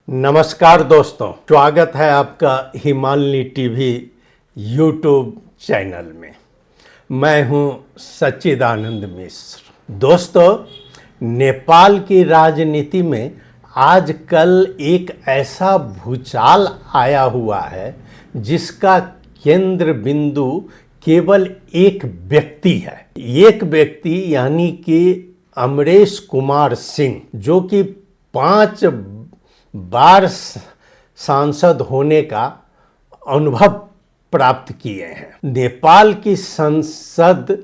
नमस्कार दोस्तों, स्वागत है आपका हिमालय टीवी यूट्यूब चैनल में। मैं हूं सच्चिदानंद मिश्र। दोस्तों, नेपाल की राजनीति में आजकल एक ऐसा भूचाल आया हुआ है जिसका केंद्र बिंदु केवल एक व्यक्ति है। एक व्यक्ति यानी कि अमरेश कुमार सिंह, जो कि 5 बार सांसद होने का अनुभव प्राप्त किए हैं। नेपाल की संसद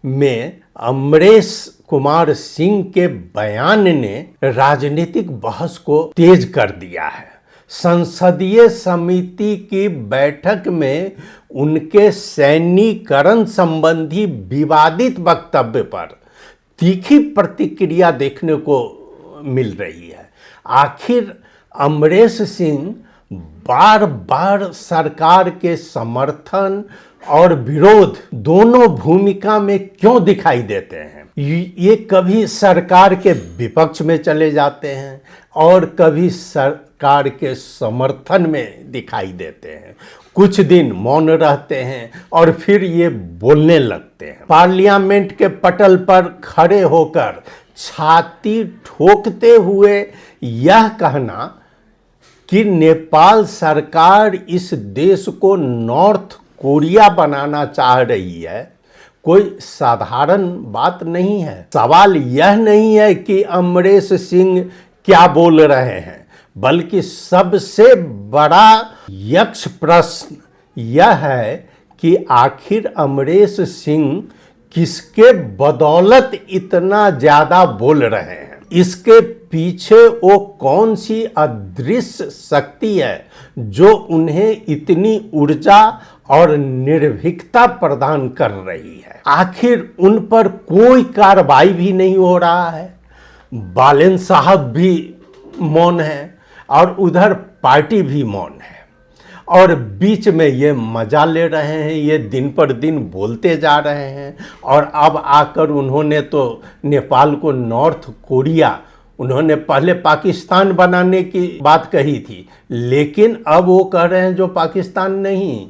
में अमरेश कुमार सिंह के बयान ने राजनीतिक बहस को तेज कर दिया है। संसदीय समिति की बैठक में उनके सैन्यीकरण संबंधी विवादित वक्तव्य पर तीखी प्रतिक्रिया देखने को मिल रही है। आखिर अमरेश सिंह बार बार सरकार के समर्थन और विरोध दोनों भूमिका में क्यों दिखाई देते हैं? ये कभी सरकार के विपक्ष में चले जाते हैं और कभी सरकार के समर्थन में दिखाई देते हैं। कुछ दिन मौन रहते हैं और फिर ये बोलने लगते हैं। पार्लियामेंट के पटल पर खड़े होकर छाती ठोकते हुए यह कहना कि नेपाल सरकार इस देश को नॉर्थ कोरिया बनाना चाह रही है, कोई साधारण बात नहीं है। सवाल यह नहीं है कि अमरेश सिंह क्या बोल रहे हैं, बल्कि सबसे बड़ा यक्ष प्रश्न यह है कि आखिर अमरेश सिंह किसके बदौलत इतना ज़्यादा बोल रहे हैं। इसके पीछे वो कौन सी अदृश्य शक्ति है जो उन्हें इतनी ऊर्जा और निर्भीकता प्रदान कर रही है। आखिर उन पर कोई कार्रवाई भी नहीं हो रहा है। बालेन साहब भी मौन है और उधर पार्टी भी मौन है, और बीच में ये मजा ले रहे हैं, ये दिन पर दिन बोलते जा रहे हैं। और अब आकर उन्होंने तो नेपाल को नॉर्थ कोरिया, उन्होंने पहले पाकिस्तान बनाने की बात कही थी, लेकिन अब वो कह रहे हैं जो पाकिस्तान नहीं,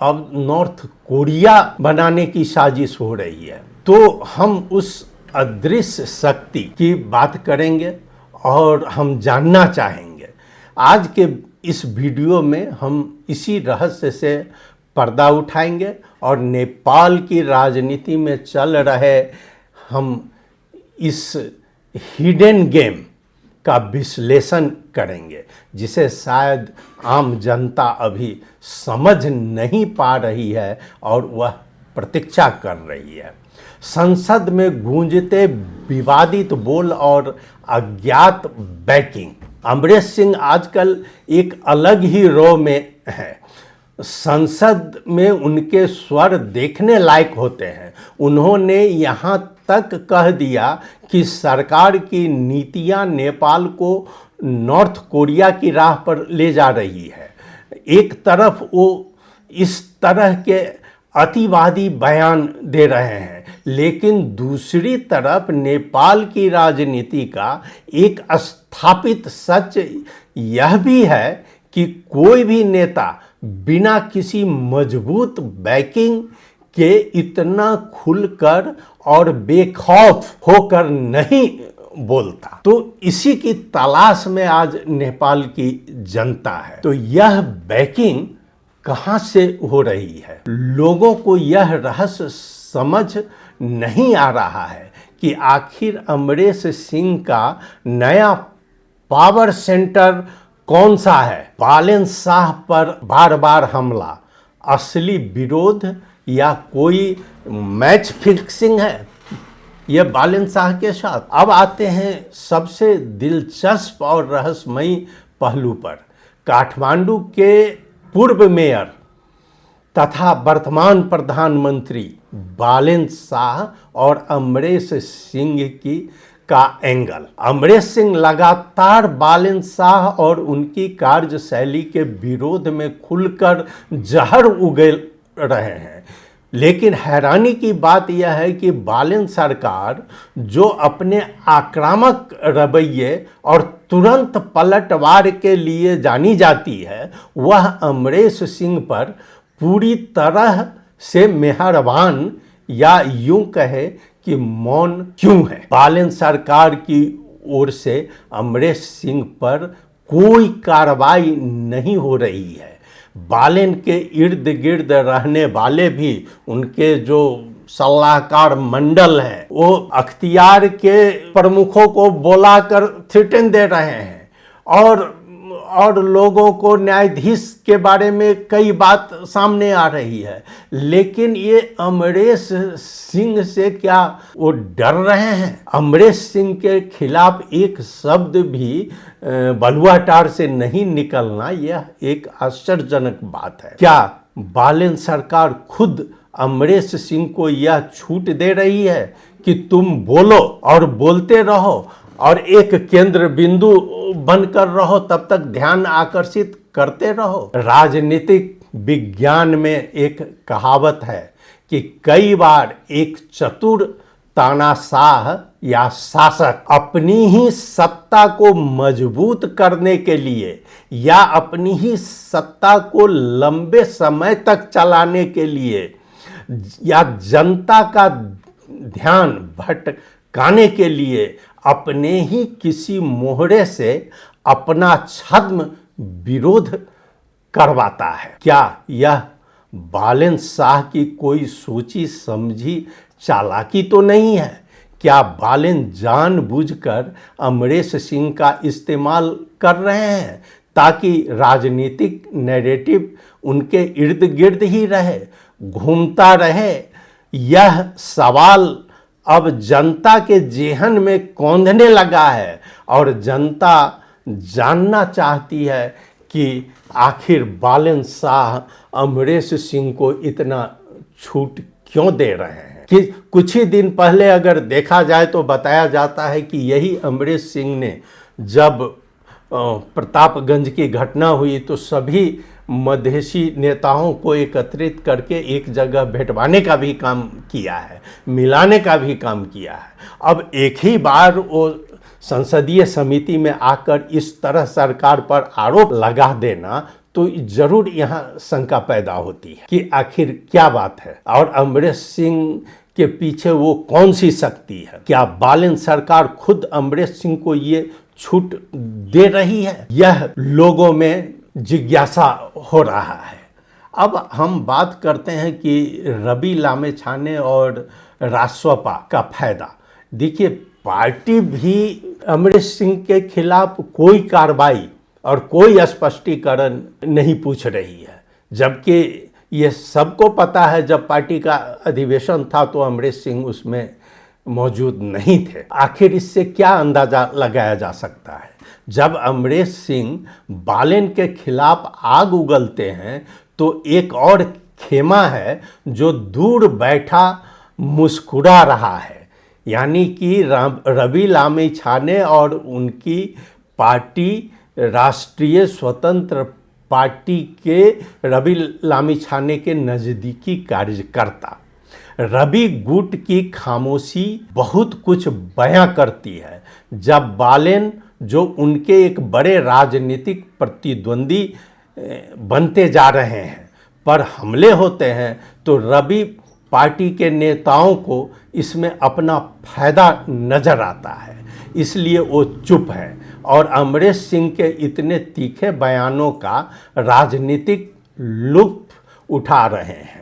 अब नॉर्थ कोरिया बनाने की साजिश हो रही है। तो हम उस अदृश्य शक्ति की बात करेंगे और हम जानना चाहेंगे। आज के इस वीडियो में हम इसी रहस्य से पर्दा उठाएंगे और नेपाल की राजनीति में चल रहे हम इस हिडन गेम का विश्लेषण करेंगे, जिसे शायद आम जनता अभी समझ नहीं पा रही है और वह प्रतीक्षा कर रही है। संसद में गूंजते विवादित बोल और अज्ञात बैकिंग। अमरेश सिंह आजकल एक अलग ही रो में है। संसद में उनके स्वर देखने लायक होते हैं। उन्होंने यहाँ तक कह दिया कि सरकार की नीतियाँ नेपाल को नॉर्थ कोरिया की राह पर ले जा रही है। एक तरफ वो इस तरह के अतिवादी बयान दे रहे हैं, लेकिन दूसरी तरफ नेपाल की राजनीति का एक स्थापित सच यह भी है कि कोई भी नेता बिना किसी मजबूत बैकिंग के इतना खुलकर और बेखौफ होकर नहीं बोलता। तो इसी की तलाश में आज नेपाल की जनता है। तो यह बैकिंग कहाँ से हो रही है? लोगों को यह रहस्य समझ नहीं आ रहा है कि आखिर अमरेश सिंह का नया पावर सेंटर कौन सा है। बालेन शाह पर बार बार हमला असली विरोध या कोई मैच फिक्सिंग है यह बालेन शाह के साथ? अब आते हैं सबसे दिलचस्प और रहस्यमयी पहलू पर। काठमांडू के पूर्व मेयर तथा वर्तमान प्रधानमंत्री बालेन शाह और अमरेश सिंह का एंगल। अमरेश सिंह लगातार बालेन शाह और उनकी कार्यशैली के विरोध में खुलकर जहर उगल रहे हैं। लेकिन हैरानी की बात यह है कि बालन सरकार जो अपने आक्रामक रवैये और तुरंत पलटवार के लिए जानी जाती है, वह अमरेश सिंह पर पूरी तरह से मेहरबान या यूं कहे कि मौन क्यों है। बालन सरकार की ओर से अमरेश सिंह पर कोई कार्रवाई नहीं हो रही है। बालन के इर्द गिर्द रहने वाले भी, उनके जो सलाहकार मंडल हैं, वो अख्तियार के प्रमुखों को बुलाकर थ्रेटन दे रहे हैं और लोगों को न्यायाधीश के बारे में कई बात सामने आ रही है। लेकिन ये अमरेश सिंह से क्या वो डर रहे हैं? अमरेश सिंह के खिलाफ एक शब्द भी बलुआटार से नहीं निकलना, यह एक आश्चर्यजनक बात है। क्या बालन सरकार खुद अमरेश सिंह को यह छूट दे रही है कि तुम बोलो और बोलते रहो और एक केंद्र बिंदु बनकर रहो, तब तक ध्यान आकर्षित करते रहो? राजनीतिक विज्ञान में एक कहावत है कि कई बार एक चतुर तानाशाह या शासक अपनी ही सत्ता को मजबूत करने के लिए या अपनी ही सत्ता को लंबे समय तक चलाने के लिए या जनता का ध्यान भटकाने के लिए अपने ही किसी मोहरे से अपना छद्म विरोध करवाता है। क्या यह बालन शाह की कोई सोची समझी चालाकी तो नहीं है? क्या बालन जानबूझकर अमरेश सिंह का इस्तेमाल कर रहे हैं ताकि राजनीतिक नैरेटिव उनके इर्द गिर्द ही रहे, घूमता रहे? यह सवाल अब जनता के जेहन में कौंधने लगा है और जनता जानना चाहती है कि आखिर बालन शाह अमरेश सिंह को इतना छूट क्यों दे रहे हैं। कि कुछ ही दिन पहले अगर देखा जाए तो बताया जाता है कि यही अमरेश सिंह ने, जब प्रतापगंज की घटना हुई तो सभी मधेसी नेताओं को एकत्रित करके एक जगह बैठवाने का भी काम किया है, मिलाने का भी काम किया है। अब एक ही बार वो संसदीय समिति में आकर इस तरह सरकार पर आरोप लगा देना, तो जरूर यहाँ शंका पैदा होती है कि आखिर क्या बात है और अमरेश सिंह के पीछे वो कौन सी शक्ति है। क्या बालन सरकार खुद अमरेश सिंह को ये छूट दे रही है? यह लोगों में जिज्ञासा हो रहा है। अब हम बात करते हैं कि रवि लामेछाने और रासपा का फायदा। देखिए, पार्टी भी अमरेश सिंह के खिलाफ कोई कार्रवाई और कोई स्पष्टीकरण नहीं पूछ रही है, जबकि ये सबको पता है जब पार्टी का अधिवेशन था तो अमरेश सिंह उसमें मौजूद नहीं थे। आखिर इससे क्या अंदाजा लगाया जा सकता है? जब अमरेश सिंह बालन के खिलाफ आग उगलते हैं तो एक और खेमा है जो दूर बैठा मुस्कुरा रहा है, यानी कि रवि लामेछाने और उनकी पार्टी राष्ट्रीय स्वतंत्र पार्टी के रवि लामेछाने के नज़दीकी कार्यकर्ता। रवि गुट की खामोशी बहुत कुछ बयां करती है। जब बालन, जो उनके एक बड़े राजनीतिक प्रतिद्वंदी बनते जा रहे हैं, पर हमले होते हैं तो रवि पार्टी के नेताओं को इसमें अपना फायदा नजर आता है, इसलिए वो चुप है और अमरेश सिंह के इतने तीखे बयानों का राजनीतिक लुत्फ उठा रहे हैं।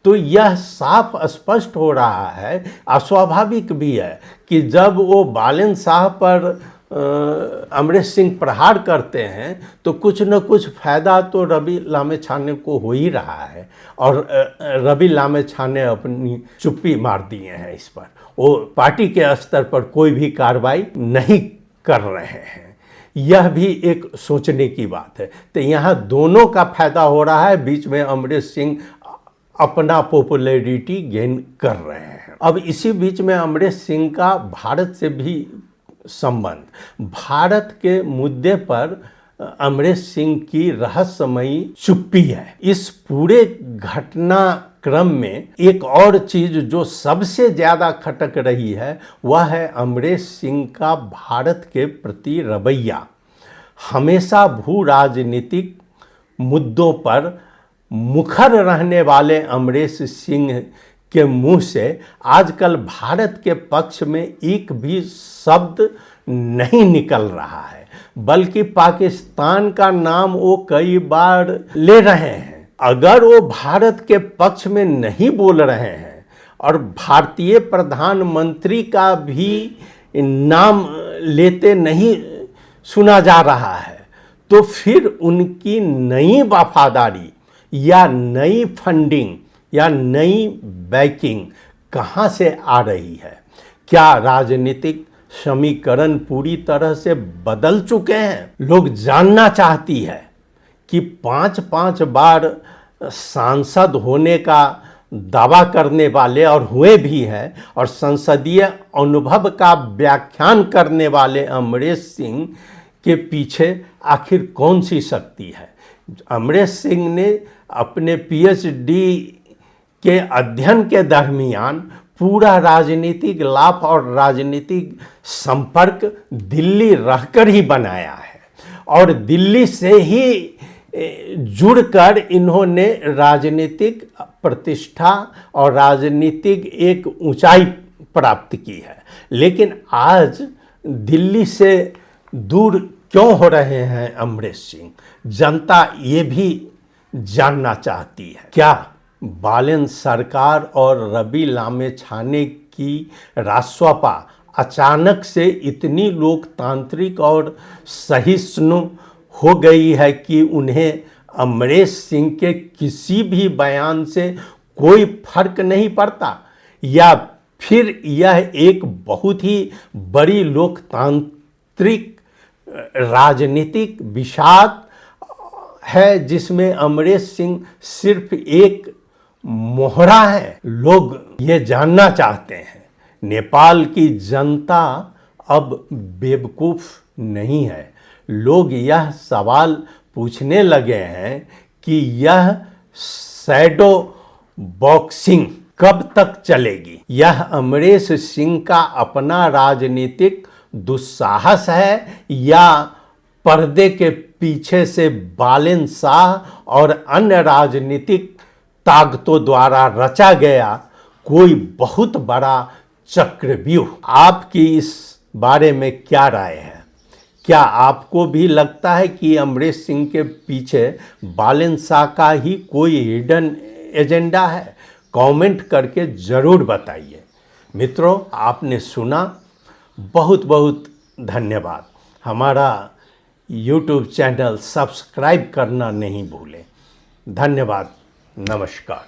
तो यह साफ स्पष्ट हो रहा है, अस्वाभाविक भी है, कि जब वो बालन शाह पर अमरेश सिंह प्रहार करते हैं तो कुछ न कुछ फायदा तो रवि लामेछाने को हो ही रहा है और रवि लामेछाने अपनी चुप्पी मार दिए हैं इस पर। वो पार्टी के स्तर पर कोई भी कार्रवाई नहीं कर रहे हैं। यह भी एक सोचने की बात है। तो यहाँ दोनों का फायदा हो रहा है, बीच में अमरेश सिंह अपना पॉपुलैरिटी गेन कर रहे हैं। अब इसी बीच में अमरेश सिंह का भारत से भी संबंध, भारत के मुद्दे पर अमरेश सिंह की रहस्यमयी चुप्पी है। इस पूरे घटनाक्रम क्रम में एक और चीज जो सबसे ज्यादा खटक रही है वह है अमरीश सिंह का भारत के प्रति रवैया। हमेशा भू राजनीतिक मुद्दों पर मुखर रहने वाले अमरीश सिंह के मुंह से आजकल भारत के पक्ष में एक भी शब्द नहीं निकल रहा है, बल्कि पाकिस्तान का नाम वो कई बार ले रहे हैं। अगर वो भारत के पक्ष में नहीं बोल रहे हैं और भारतीय प्रधानमंत्री का भी नाम लेते नहीं सुना जा रहा है, तो फिर उनकी नई वफादारी या नई फंडिंग या नई बैकिंग कहाँ से आ रही है? क्या राजनीतिक समीकरण पूरी तरह से बदल चुके हैं? लोग जानना चाहती है कि 5-5 बार सांसद होने का दावा करने वाले और हुए भी हैं और संसदीय अनुभव का व्याख्यान करने वाले अमरीश सिंह के पीछे आखिर कौन सी शक्ति है? अमरीश सिंह ने अपने पीएचडी के अध्ययन के दरमियान पूरा राजनीतिक लाभ और राजनीतिक संपर्क दिल्ली रहकर ही बनाया है और दिल्ली से ही जुड़कर इन्होंने राजनीतिक प्रतिष्ठा और राजनीतिक एक ऊंचाई प्राप्त की है। लेकिन आज दिल्ली से दूर क्यों हो रहे हैं अमरीश सिंह? जनता ये भी जानना चाहती है। क्या बालन सरकार और रवि लामेछाने की रासपा अचानक से इतनी लोकतांत्रिक और सहिष्णु हो गई है कि उन्हें अमरीश सिंह के किसी भी बयान से कोई फर्क नहीं पड़ता? या फिर यह एक बहुत ही बड़ी लोकतांत्रिक राजनीतिक विषाद है जिसमें अमरीश सिंह सिर्फ एक मोहरा है? लोग ये जानना चाहते हैं। नेपाल की जनता अब बेवकूफ़ नहीं है। लोग यह सवाल पूछने लगे हैं कि यह शैडो बॉक्सिंग कब तक चलेगी? यह अमरीश सिंह का अपना राजनीतिक दुस्साहस है या पर्दे के पीछे से बालन शाह और अन्य राजनीतिक ताकतों द्वारा रचा गया कोई बहुत बड़ा चक्रव्यूह? आपकी इस बारे में क्या राय है? क्या आपको भी लगता है कि अमरीश सिंह के पीछे बालन शाह का ही कोई हिडन एजेंडा है? कमेंट करके ज़रूर बताइए। मित्रों, आपने सुना, बहुत बहुत धन्यवाद। हमारा YouTube चैनल सब्सक्राइब करना नहीं भूलें। धन्यवाद। नमस्कार।